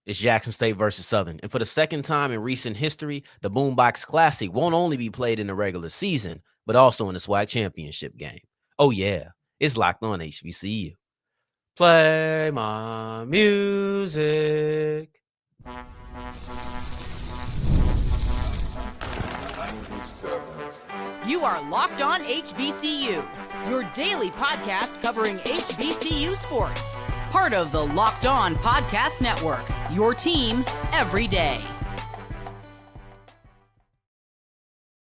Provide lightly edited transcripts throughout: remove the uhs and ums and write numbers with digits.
It's Jackson State versus Southern. And for the second time in recent history, the Boombox Classic won't only be played in the regular season, but also in the SWAC Championship game. Oh, yeah, it's locked on HBCU. Play my music. You are Locked On HBCU, your daily podcast covering HBCU sports. Part of the Locked On Podcast Network, your team every day.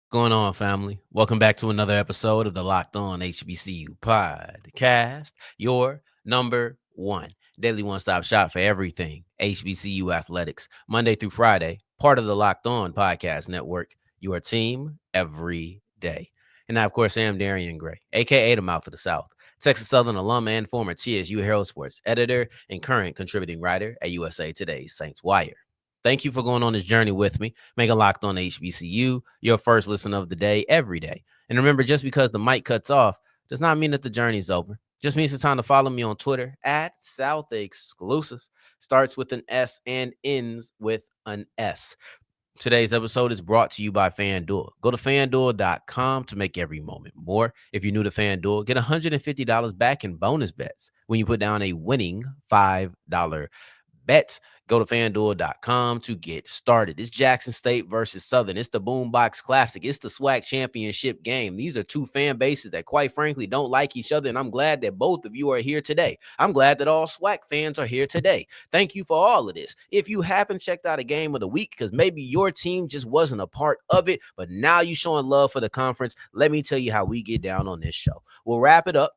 What's going on, family? Welcome back to another episode of the Locked On HBCU podcast, your number one daily one-stop shop for everything HBCU athletics, Monday through Friday, part of the Locked On Podcast Network, your team every day. And I, of course, am Darrion Gray, a.k.a. the Mouth of the South, Texas Southern alum and former TSU Herald Sports editor and current contributing writer at USA Today's Saints Wire. Thank you for going on this journey with me. Make a Locked On HBCU your first listen of the day every day. And remember, just because the mic cuts off does not mean that the journey's over. Just means it's time to follow me on Twitter at South Exclusives. Starts with an S and ends with an S. Today's episode is brought to you by FanDuel. Go to FanDuel.com to make every moment more. If you're new to FanDuel, get $150 back in bonus bets when you put down a winning $5 bet. Go to FanDuel.com to get started. It's Jackson State versus Southern. It's the Boombox Classic. It's the SWAC Championship game. These are two fan bases that, quite frankly, don't like each other, and I'm glad that both of you are here today. I'm glad that all SWAC fans are here today. Thank you for all of this. If you haven't checked out a game of the week because maybe your team just wasn't a part of it, but now you're showing love for the conference, let me tell you how we get down on this show. We'll wrap it up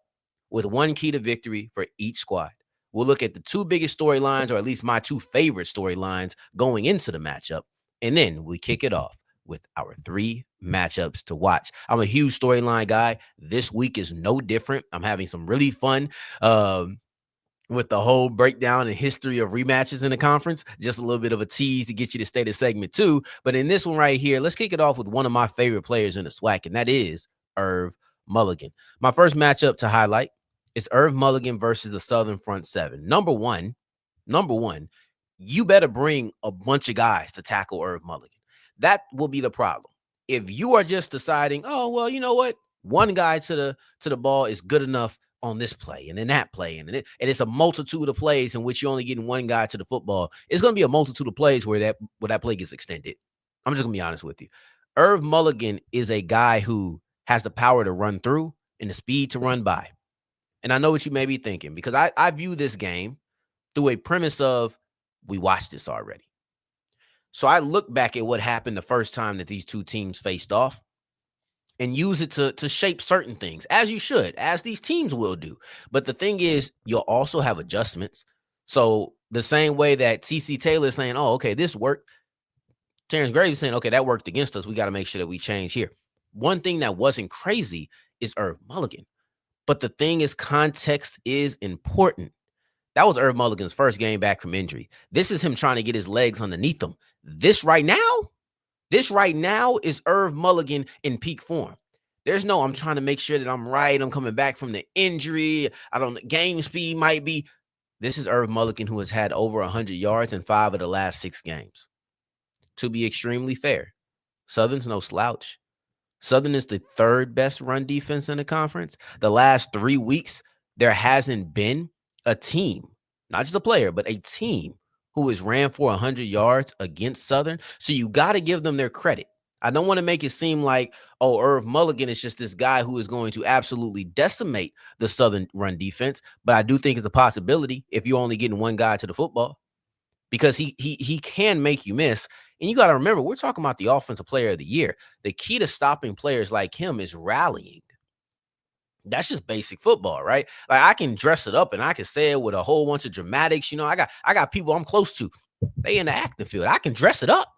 with one key to victory for each squad. We'll look at the two biggest storylines, or at least my two favorite storylines going into the matchup. And then we kick it off with our three matchups to watch. I'm a huge storyline guy. This week is no different. I'm having some really fun with the whole breakdown and history of rematches in the conference. Just a little bit of a tease to get you to stay to segment two. But in this one right here, let's kick it off with one of my favorite players in the SWAC, and that is Irv Mulligan. My first matchup to highlight is Irv Mulligan versus the Southern front seven. Number one, you better bring a bunch of guys to tackle Irv Mulligan. That will be the problem. If you are just deciding, oh, well, you know what? One guy to the ball is good enough on this play and then that play. And it's a multitude of plays in which you're only getting one guy to the football. It's going to be a multitude of plays where that play gets extended. I'm just going to be honest with you. Irv Mulligan is a guy who has the power to run through and the speed to run by. And I know what you may be thinking, because I view this game through a premise of we watched this already. So I look back at what happened the first time that these two teams faced off and use it to shape certain things, as you should, as these teams will do. But the thing is, you'll also have adjustments. So the same way that T.C. Taylor is saying, oh, okay, this worked. Terrence Graves is saying, okay, that worked against us. We got to make sure that we change here. One thing that wasn't crazy is Irv Mulligan. But the thing is, context is important. That was Irv Mulligan's first game back from injury. This is him trying to get his legs underneath him. This right now is Irv Mulligan in peak form. There's no, I'm trying to make sure that I'm right. I'm coming back from the injury. Game speed might be. This is Irv Mulligan, who has had over 100 yards in 5 of the last 6 games. To be extremely fair, Southern's no slouch. Southern is the third best run defense in the conference. The last 3 weeks, there hasn't been a team, not just a player, but a team who has ran for 100 yards against Southern. So you got to give them their credit. I don't want to make it seem like, oh, Irv Mulligan is just this guy who is going to absolutely decimate the Southern run defense. But I do think it's a possibility if you're only getting one guy to the football, because he can make you miss. And you got to remember, we're talking about the offensive player of the year. The key to stopping players like him is rallying. That's just basic football, right? Like, I can dress it up and I can say it with a whole bunch of dramatics. You know, I got people I'm close to. They in the acting field. I can dress it up.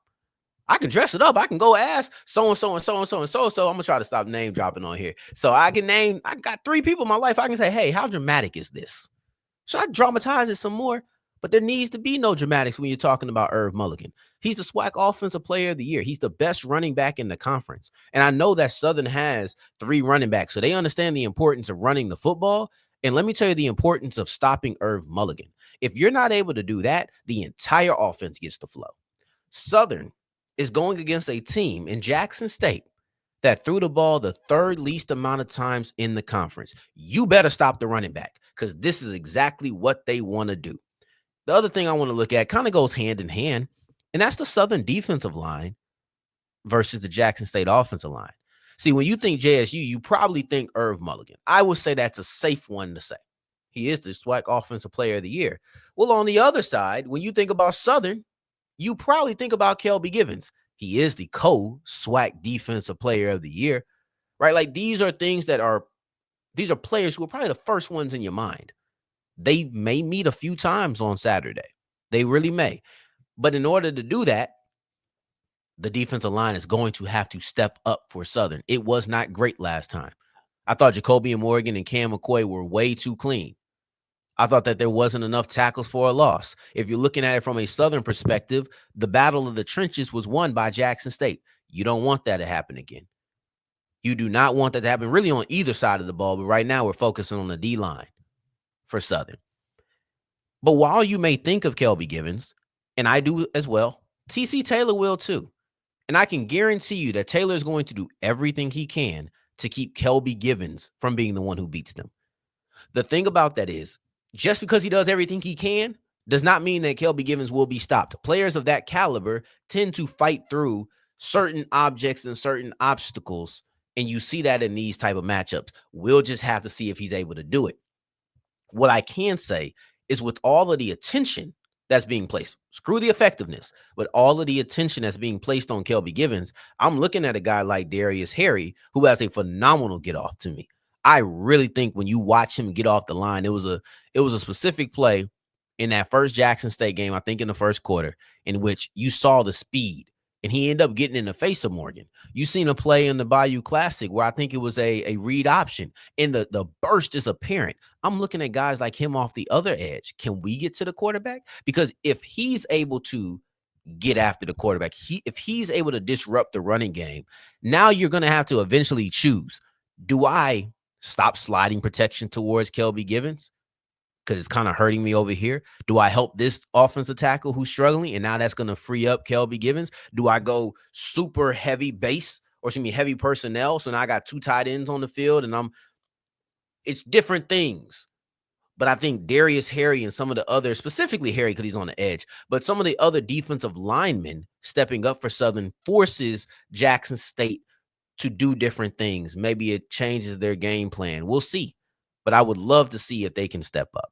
I can go ask so-and-so and so-and-so and so-and-so. I'm going to try to stop name dropping on here. So I got 3 people in my life. I can say, hey, how dramatic is this? Should I dramatize it some more? But there needs to be no dramatics when you're talking about Irv Mulligan. He's the SWAC Offensive Player of the Year. He's the best running back in the conference. And I know that Southern has 3 running backs, so they understand the importance of running the football. And let me tell you the importance of stopping Irv Mulligan. If you're not able to do that, the entire offense gets to flow. Southern is going against a team in Jackson State that threw the ball the third least amount of times in the conference. You better stop the running back because this is exactly what they want to do. The other thing I want to look at kind of goes hand in hand, and that's the Southern defensive line versus the Jackson State offensive line. See, when you think JSU, you probably think Irv Mulligan. I would say that's a safe one to say. He is the SWAC Offensive Player of the Year. Well, on the other side, when you think about Southern, you probably think about Ckelby Givens. He is the co-SWAC Defensive Player of the Year, right? Like these are players who are probably the first ones in your mind. They may meet a few times on Saturday. They really may. But in order to do that, the defensive line is going to have to step up for Southern. It was not great last time. I thought Jacoby and Morgan and Cam McCoy were way too clean. I thought that there wasn't enough tackles for a loss. If you're looking at it from a Southern perspective, the battle of the trenches was won by Jackson State. You don't want that to happen again. You do not want that to happen really on either side of the ball, but right now we're focusing on the D-line for Southern. But while you may think of Ckelby Givens, and I do as well, TC Taylor will too. And I can guarantee you that Taylor is going to do everything he can to keep Ckelby Givens from being the one who beats them. The thing about that is, just because he does everything he can does not mean that Ckelby Givens will be stopped. Players of that caliber tend to fight through certain objects and certain obstacles, and you see that in these type of matchups. We'll just have to see if he's able to do it. What I can say is with all of the attention that's being placed, screw the effectiveness, but all of the attention that's being placed on Ckelby Givens, I'm looking at a guy like Darius Harry, who has a phenomenal get off to me. I really think when you watch him get off the line, it was a specific play in that first Jackson State game, I think in the first quarter, in which you saw the speed, and he ended up getting in the face of Morgan. You seen a play in the Bayou Classic where I think it was a read option, and the burst is apparent. I'm looking at guys like him off the other edge. Can we get to the quarterback? Because if he's able to get after the quarterback, if he's able to disrupt the running game, now you're going to have to eventually choose. Do I stop sliding protection towards Ckelby Givens because it's kind of hurting me over here? Do I help this offensive tackle who's struggling, and now that's going to free up Ckelby Givens? Do I go super heavy base, or excuse me, heavy personnel, so now I got two tight ends on the field, and it's different things. But I think Darius Harry and some of the other, specifically Harry because he's on the edge, but some of the other defensive linemen stepping up for Southern forces Jackson State to do different things. Maybe it changes their game plan. We'll see. But I would love to see if they can step up.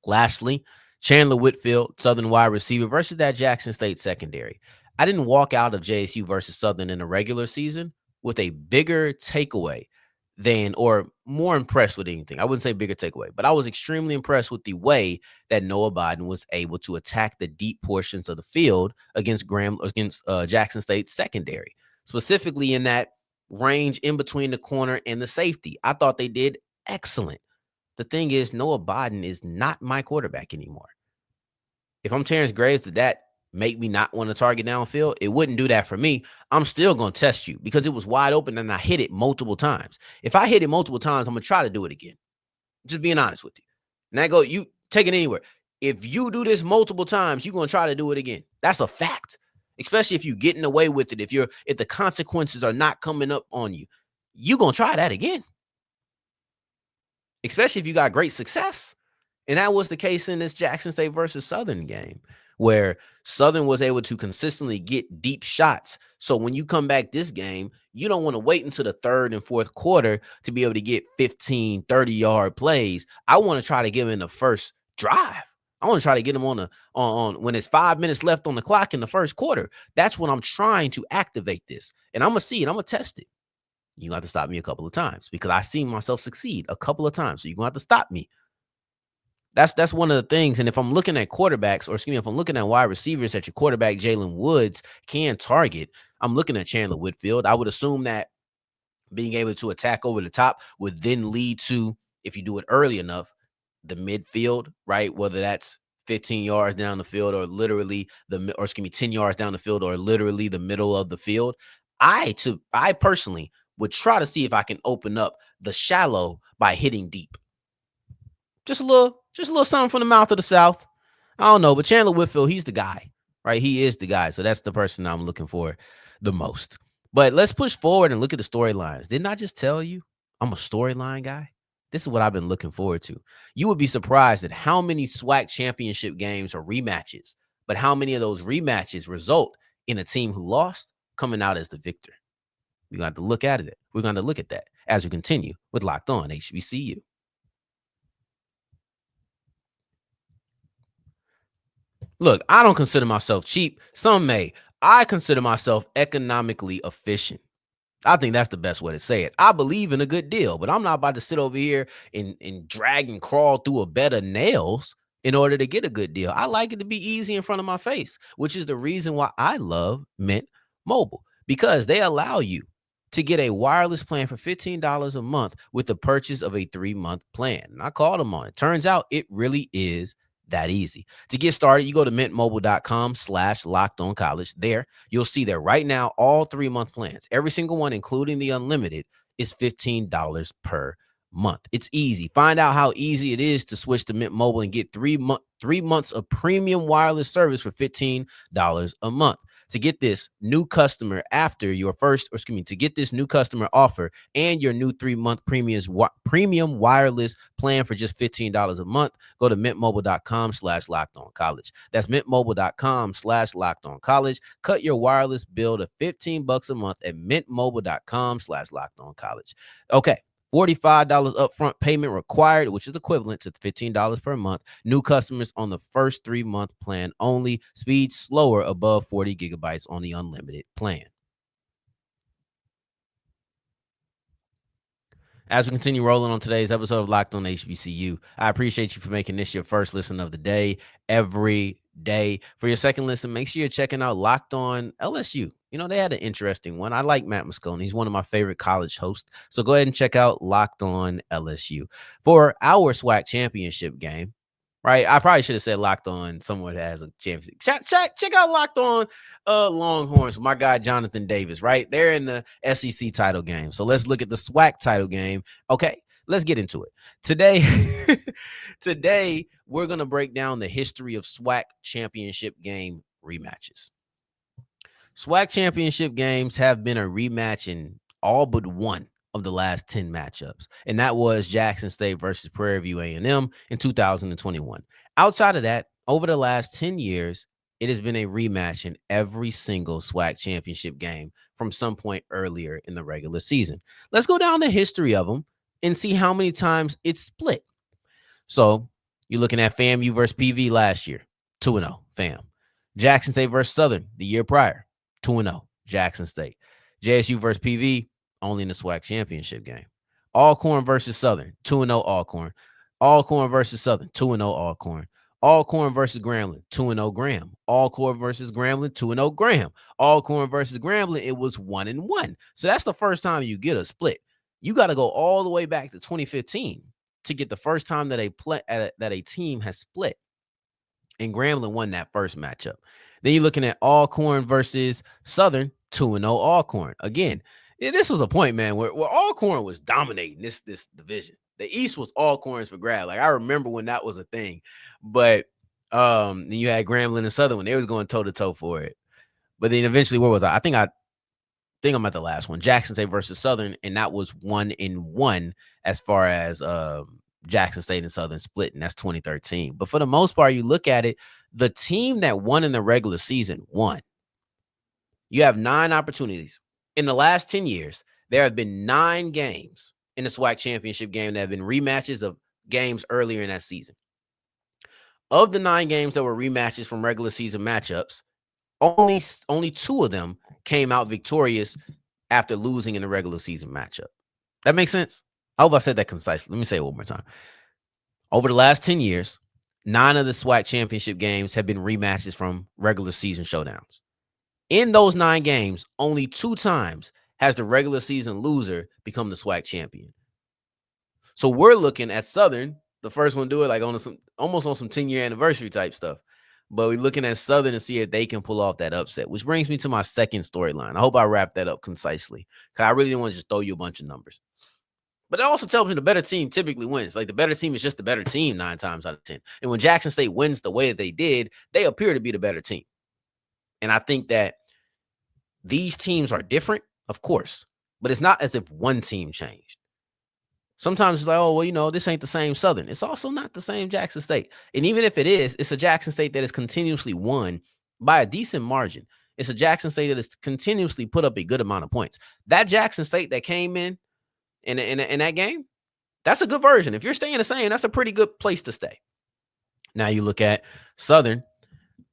Lastly, Chandler Whitfield, Southern wide receiver versus that Jackson State secondary. I didn't walk out of JSU versus Southern in the regular season with a bigger takeaway than, or more impressed with anything. I wouldn't say bigger takeaway, but I was extremely impressed with the way that Noah Biden was able to attack the deep portions of the field against Jackson State secondary, specifically in that range in between the corner and the safety. I thought they did excellent. The thing is, Noah Biden is not my quarterback anymore. If I'm Terrence Graves, did that make me not want to target downfield? It wouldn't do that for me. I'm still going to test you because it was wide open and I hit it multiple times. If I hit it multiple times, I'm going to try to do it again. Just being honest with you. And you take it anywhere. If you do this multiple times, you're going to try to do it again. That's a fact. Especially if you're getting away with it. If the consequences are not coming up on you, you're going to try that again. Especially if you got great success. And that was the case in this Jackson State versus Southern game, where Southern was able to consistently get deep shots. So when you come back this game, you don't want to wait until the third and fourth quarter to be able to get 15, 30-yard plays. I want to try to get them in the first drive. I want to try to get them on when it's 5 minutes left on the clock in the first quarter. That's when I'm trying to activate this. And I'm going to see it. I'm going to test it. You're going to have to stop me a couple of times because I've seen myself succeed a couple of times. So you're going to have to stop me. That's one of the things. And if I'm looking at quarterbacks, or excuse me, if I'm looking at wide receivers that your quarterback, Jalen Woods, can target, I'm looking at Chandler Whitfield. I would assume that being able to attack over the top would then lead to, if you do it early enough, the midfield, right? Whether that's 15 yards down the field or literally 10 yards down the field or literally the middle of the field. I personally would try to see if I can open up the shallow by hitting deep. Just a little something from the mouth of the South. I don't know, but Chandler Whitfield, he's the guy, right? He is the guy. So that's the person I'm looking for the most. But let's push forward and look at the storylines. Didn't I just tell you I'm a storyline guy? This is what I've been looking forward to. You would be surprised at how many SWAC championship games are rematches, but how many of those rematches result in a team who lost coming out as the victor. We're going to have to look at it. We're going to look at that as we continue with Locked On HBCU. Look, I don't consider myself cheap. Some may. I consider myself economically efficient. I think that's the best way to say it. I believe in a good deal, but I'm not about to sit over here and drag and crawl through a bed of nails in order to get a good deal. I like it to be easy in front of my face, which is the reason why I love Mint Mobile, because they allow you to get a wireless plan for $15 a month with the purchase of a 3-month plan. And I called them on it. Turns out it really is that easy. To get started, you go to mintmobile.com/lockedoncollege. There, you'll see that right now, all 3-month plans, every single one, including the unlimited, is $15 per month. It's easy. Find out how easy it is to switch to Mint Mobile and get 3 months of premium wireless service for $15 a month. To get this new customer to get this new customer offer and your new 3-month premium wireless plan for just $15 a month, go to mintmobile.com/lockedoncollege. That's mintmobile.com/lockedoncollege. Cut your wireless bill to $15 a month at mintmobile.com/lockedoncollege. Okay. $45 upfront payment required, which is equivalent to $15 per month. New customers on the first 3-month plan only. Speed slower above 40 gigabytes on the unlimited plan. As we continue rolling on today's episode of Locked On HBCU, I appreciate you for making this your first listen of the day every day. For your second listen, make sure you're checking out Locked On LSU. You know, they had an interesting one. I like Matt Moscone. He's one of my favorite college hosts. So go ahead and check out Locked On LSU. For our SWAC championship game, right? I probably should have said Locked On somewhere that has a championship. Check out Locked On Longhorns, my guy Jonathan Davis, right? They're in the SEC title game. So let's look at the SWAC title game. Okay, let's get into it. Today we're going to break down the history of SWAC championship game rematches. SWAC championship games have been a rematch in all but one of the last 10 matchups, and that was Jackson State versus Prairie View A&M in 2021. Outside of that, over the last 10 years, it has been a rematch in every single SWAC championship game from some point earlier in the regular season. Let's go down the history of them and see how many times it's split. So you're looking at FAMU versus PV last year, 2-0, FAM. Jackson State versus Southern the year prior, 2-0, Jackson State. JSU versus PV, only in the SWAC championship game. Alcorn versus Southern, 2-0 Alcorn. Alcorn versus Southern, 2-0 Alcorn. Alcorn versus Grambling, 2-0 Graham. Alcorn versus Grambling, 2-0 Graham. Alcorn versus Grambling, it was 1-1. So that's the first time you get a split. You got to go all the way back to 2015 to get the first time that a team has split. And Grambling won that first matchup. Then you're looking at Alcorn versus Southern, 2-0 Alcorn. Again, this was a point, man, where Alcorn was dominating this division. The East was Alcorn's for grab. Like, I remember when that was a thing. But then you had Grambling and Southern when they was going toe-to-toe for it. But then eventually, where was I? I think I'm at the last one. Jackson State versus Southern, and that was 1-1 as far as Jackson State and Southern split, and that's 2013. But for the most part, you look at it, the team that won in the regular season won. You have 9 opportunities. In the last 10 years, there have been 9 games in the SWAC championship game that have been rematches of games earlier in that season. Of the 9 games that were rematches from regular season matchups, only 2 of them came out victorious after losing in the regular season matchup. That makes sense? I hope I said that concisely. Let me say it one more time. Over the last 10 years, 9 of the SWAC championship games have been rematches from regular season showdowns. In those 9 games, only 2 times has the regular season loser become the SWAC champion. So we're looking at Southern, the first one to do it, like almost on some 10-year anniversary type stuff. But we're looking at Southern to see if they can pull off that upset, which brings me to my second storyline. I hope I wrapped that up concisely, because I really didn't want to just throw you a bunch of numbers. But it also tells me the better team typically wins. Like the better team is just the better team 9 times out of 10. And when Jackson State wins the way that they did, they appear to be the better team. And I think that these teams are different, of course, but it's not as if one team changed. Sometimes it's like, oh, well, this ain't the same Southern. It's also not the same Jackson State. And even if it is, it's a Jackson State that has continuously won by a decent margin. It's a Jackson State that has continuously put up a good amount of points. That Jackson State that came in that game, that's a good version. If you're staying the same, that's a pretty good place to stay. Now you look at Southern.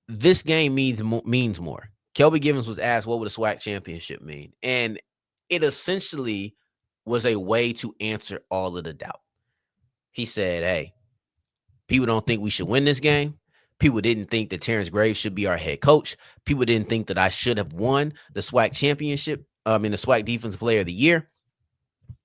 This game means more. Ckelby Givens was asked, what would a SWAC championship mean? And it essentially was a way to answer all of the doubt. He said, hey, people don't think we should win this game. People didn't think that Terrence Graves should be our head coach. People didn't think that I should have won the SWAC championship, the SWAC Defensive Player of the Year.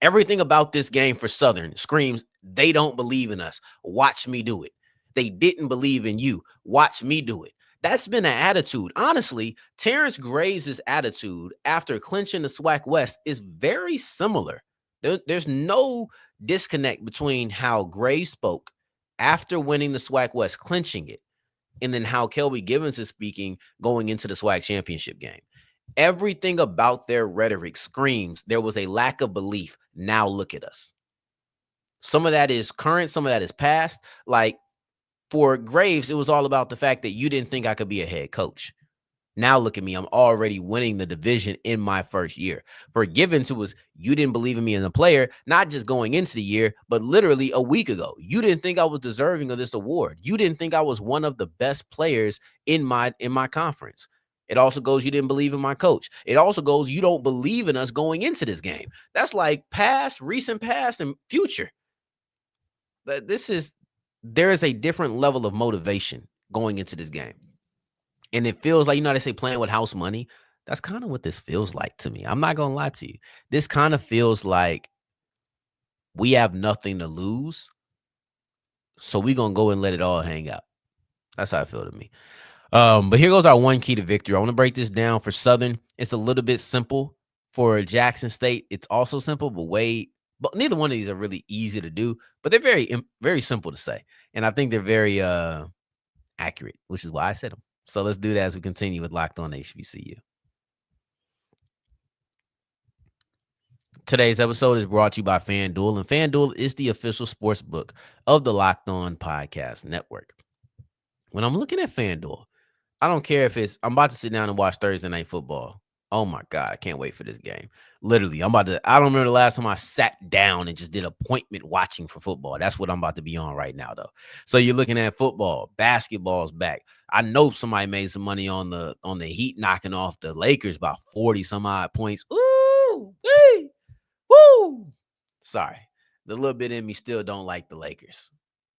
Everything about this game for Southern screams, they don't believe in us. Watch me do it. They didn't believe in you. Watch me do it. That's been an attitude. Honestly, Terrence Graves' attitude after clinching the SWAC West is very similar. There's no disconnect between how Graves spoke after winning the SWAC West, clinching it, and then how Ckelby Givens is speaking going into the SWAC championship game. Everything about their rhetoric screams there was a lack of belief. Now look at us. Some of that is current, some of that is past. Like for Graves, it was all about the fact that you didn't think I could be a head coach. Now look at me. I'm already winning the division in my first year. For Givens, it was you didn't believe in me as a player, not just going into the year, but literally a week ago. You didn't think I was deserving of this award. You didn't think I was one of the best players in my conference. It also goes, you didn't believe in my coach. It also goes, you don't believe in us going into this game. That's like past, recent past, and future. There is a different level of motivation going into this game. And it feels like, how they say playing with house money. That's kind of what this feels like to me. I'm not going to lie to you. This kind of feels like we have nothing to lose. So we're going to go and let it all hang out. That's how I feel to me. But here goes our one key to victory. I want to break this down for Southern. It's a little bit simple. For Jackson State, it's also simple, but neither one of these are really easy to do, but they're very, very simple to say. And I think they're very accurate, which is why I said them. So let's do that as we continue with Locked On HBCU. Today's episode is brought to you by FanDuel, and FanDuel is the official sports book of the Locked On Podcast Network. When I'm looking at FanDuel, I don't care if I'm about to sit down and watch Thursday Night Football. Oh my God, I can't wait for this game. Literally, I don't remember the last time I sat down and just did appointment watching for football. That's what I'm about to be on right now, though. So you're looking at football, basketball's back. I know somebody made some money on the Heat knocking off the Lakers by 40 some odd points. Ooh, wee, woo. Sorry, the little bit in me still don't like the Lakers.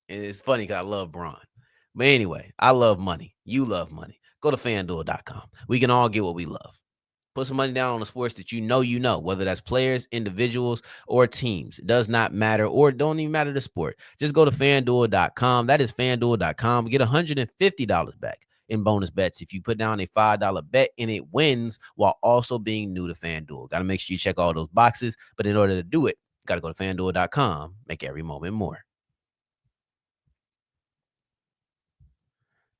And it's funny because I love Bron. But anyway, I love money. You love money. Go to FanDuel.com. We can all get what we love. Put some money down on the sports that you know, whether that's players, individuals, or teams. It does not matter, or it don't even matter the sport. Just go to FanDuel.com. That is FanDuel.com. Get $150 back in bonus bets if you put down a $5 bet and it wins while also being new to FanDuel. Got to make sure you check all those boxes, but in order to do it, got to go to FanDuel.com. Make every moment more.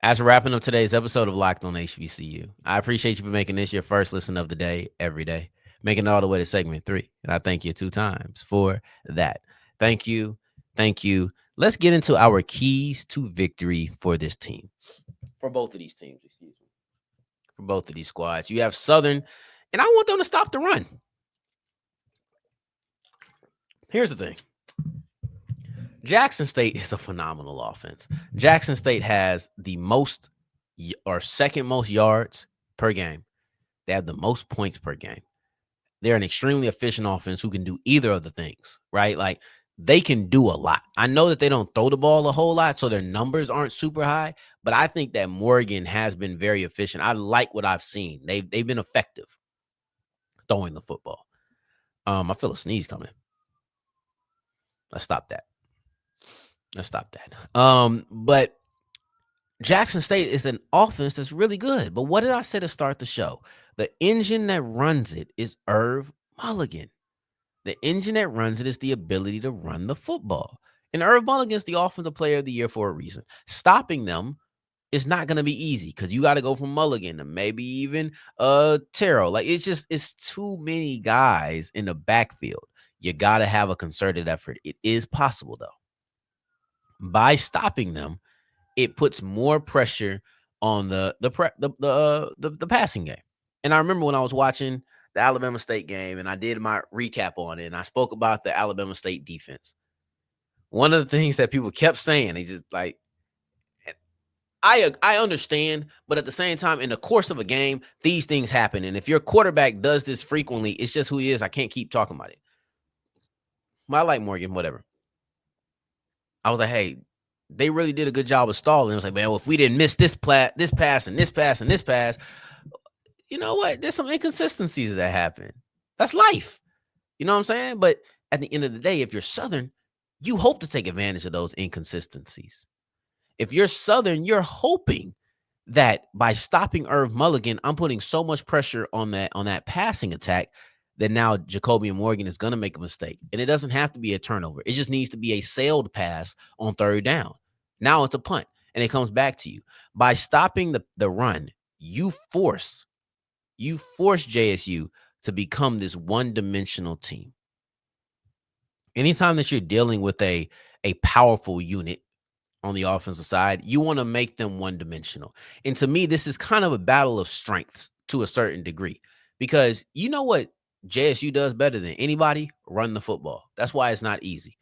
As we're wrapping up today's episode of Locked On HBCU, I appreciate you for making this your first listen of the day every day, making it all the way to segment 3. And I thank you 2 times for that. Thank you. Thank you. Let's get into our keys to victory for this team. For both of these teams, excuse me. For both of these squads. You have Southern, and I want them to stop the run. Here's the thing. Jackson State is a phenomenal offense. Jackson State has the most or second most yards per game. They have the most points per game. They're an extremely efficient offense who can do either of the things, right? Like they can do a lot. I know that they don't throw the ball a whole lot, so their numbers aren't super high, but I think that Morgan has been very efficient. I like what I've seen. They've been effective throwing the football. I feel a sneeze coming. Let's stop that. But Jackson State is an offense that's really good. But what did I say to start the show? The engine that runs it is Irv Mulligan. The engine that runs it is the ability to run the football. And Irv Mulligan's the offensive player of the year for a reason. Stopping them is not going to be easy because you got to go from Mulligan to maybe even Terrell. Like it's too many guys in the backfield. You got to have a concerted effort. It is possible though. By stopping them, it puts more pressure on the passing game. And I remember when I was watching the Alabama State game and I did my recap on it and I spoke about the Alabama State defense. One of the things that people kept saying, they just like, I understand, but at the same time, in the course of a game, these things happen. And if your quarterback does this frequently, it's just who he is. I can't keep talking about it. I like Morgan, whatever. I was like, hey, they really did a good job of stalling. I was like, man, well, if we didn't miss this pass and this pass and this pass, you know what? There's some inconsistencies that happen. That's life. You know what I'm saying? But at the end of the day, if you're Southern, you hope to take advantage of those inconsistencies. If you're Southern, you're hoping that by stopping Irv Mulligan, I'm putting so much pressure on that passing attack that now Ckelby Morgan is going to make a mistake. And it doesn't have to be a turnover. It just needs to be a sailed pass on third down. Now it's a punt, and it comes back to you. By stopping the run, you force JSU to become this one-dimensional team. Anytime that you're dealing with a powerful unit on the offensive side, you want to make them one-dimensional. And to me, this is kind of a battle of strengths to a certain degree, because you know what JSU does better than anybody? Run the football. That's why it's not easy.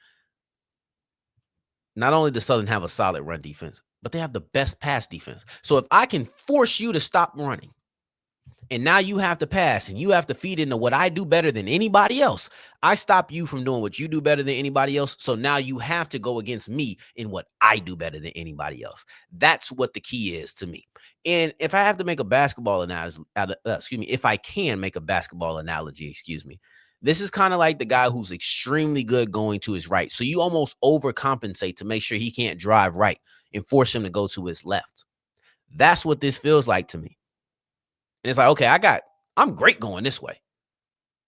Not only does Southern have a solid run defense, but they have the best pass defense. So if I can force you to stop running, and now you have to pass and you have to feed into what I do better than anybody else. I stop you from doing what you do better than anybody else. So now you have to go against me in what I do better than anybody else. That's what the key is to me. And if I have to make a basketball analogy, if I can make a basketball analogy, this is kind of like the guy who's extremely good going to his right. So you almost overcompensate to make sure he can't drive right and force him to go to his left. That's what this feels like to me. And it's like, okay, I'm great going this way.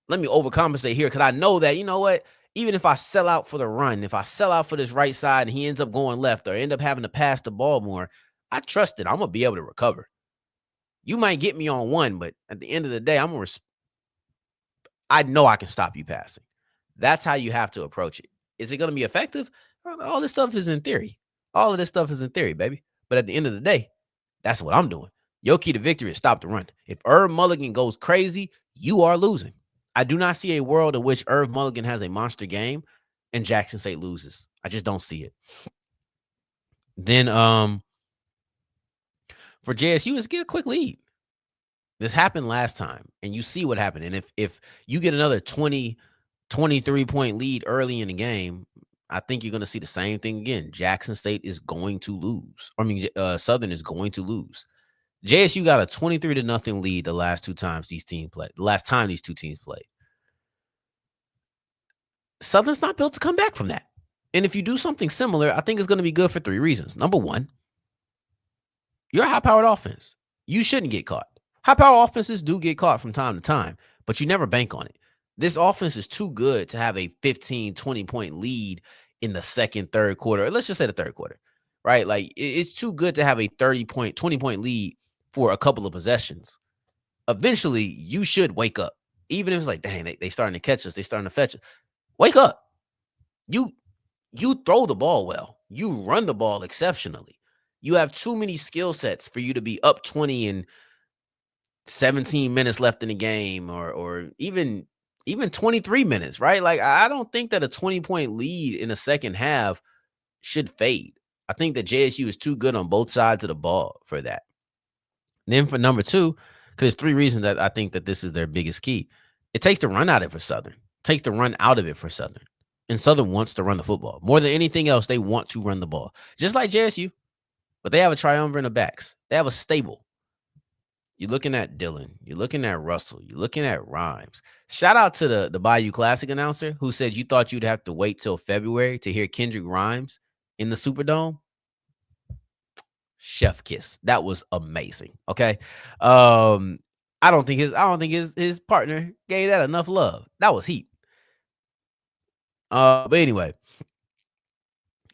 Let me overcompensate here because I know that, you know what, even if I sell out for the run, if I sell out for this right side and he ends up going left or end up having to pass the ball more, I trust it. I'm going to be able to recover. You might get me on one, but at the end of the day, I know I can stop you passing. That's how you have to approach it. Is it going to be effective? All this stuff is in theory. All of this stuff is in theory, baby. But at the end of the day, that's what I'm doing. Your key to victory is stop the run. If Irv Mulligan goes crazy, you are losing. I do not see a world in which Irv Mulligan has a monster game and Jackson State loses. I just don't see it. Then for JSU is get a quick lead. This happened last time, and you see what happened. And if you get another 23-point lead early in the game, I think you're going to see the same thing again. Jackson State is going to lose. Southern is going to lose. JSU got a 23-0 lead the last two times these teams played. The last time these two teams played. Southern's not built to come back from that. And if you do something similar, I think it's going to be good for three reasons. Number one, you're a high-powered offense. You shouldn't get caught. High-powered offenses do get caught from time to time, but you never bank on it. This offense is too good to have a 15, 20-point lead in the second, third quarter. Let's just say the third quarter, right? Like, it's too good to have a 30-point, 20-point lead for a couple of possessions. Eventually, you should wake up. Even if it's like, dang, they starting to catch us. They starting to fetch us. Wake up. You throw the ball well. You run the ball exceptionally. You have too many skill sets for you to be up 20 and 17 minutes left in the game or even 23 minutes, right? Like, I don't think that a 20-point lead in the second half should fade. I think that JSU is too good on both sides of the ball for that. And then for number two, because there's three reasons that I think that this is their biggest key. It takes the run out of it for Southern. It takes the run out of it for Southern. And Southern wants to run the football. More than anything else, they want to run the ball. Just like JSU. But they have a triumvirate of backs. They have a stable. You're looking at Dylan. You're looking at Russell. You're looking at Rhymes. Shout out to the Bayou Classic announcer who said you thought you'd have to wait till February to hear Kendrick Rhymes in the Superdome. Chef kiss. That was amazing. Okay. I don't think his partner gave that enough love. That was heat. But anyway,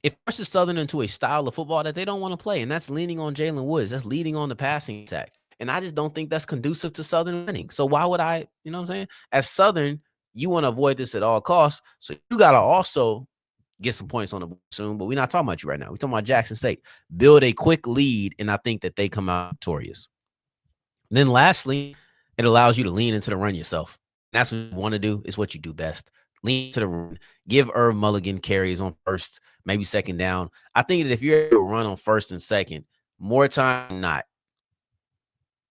it forces Southern into a style of football that they don't want to play, and that's leaning on Jalen Woods. That's leading on the passing attack. And I just don't think that's conducive to Southern winning. So why would I, you know what I'm saying? As Southern, you want to avoid this at all costs. So you got to also get some points on the board soon, but we're not talking about you right now. We're talking about Jackson State. Build a quick lead, and I think that they come out victorious. And then lastly, it allows you to lean into the run yourself. That's what you want to do. It's what you do best. Lean to the run. Give Irv Mulligan carries on first, maybe second down. I think that if you're able to run on first and second, more time than not,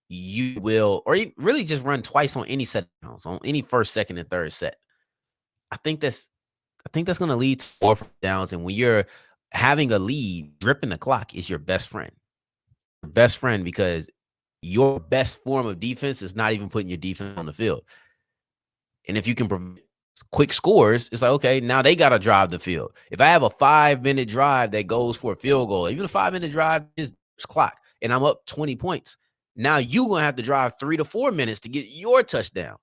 you will, or you really just run twice on any set downs, on any first, second, and third set. I think that's going to lead to more downs. And when you're having a lead, dripping the clock is your best friend. Best friend, because your best form of defense is not even putting your defense on the field. And if you can prevent quick scores, it's like, okay, now they got to drive the field. If I have a 5-minute drive that goes for a field goal, even a 5-minute drive is clock, and I'm up 20 points. Now you're going to have to drive 3 to 4 minutes to get your touchdown.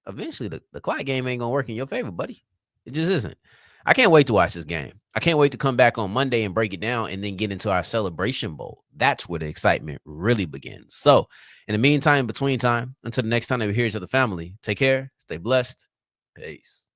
Eventually, the clock game ain't going to work in your favor, buddy. It just isn't. I can't wait to watch this game. I can't wait to come back on Monday and break it down and then get into our Celebration Bowl. That's where the excitement really begins. So, in the meantime, between time, until the next time that we hear each other, family, take care, stay blessed. Peace.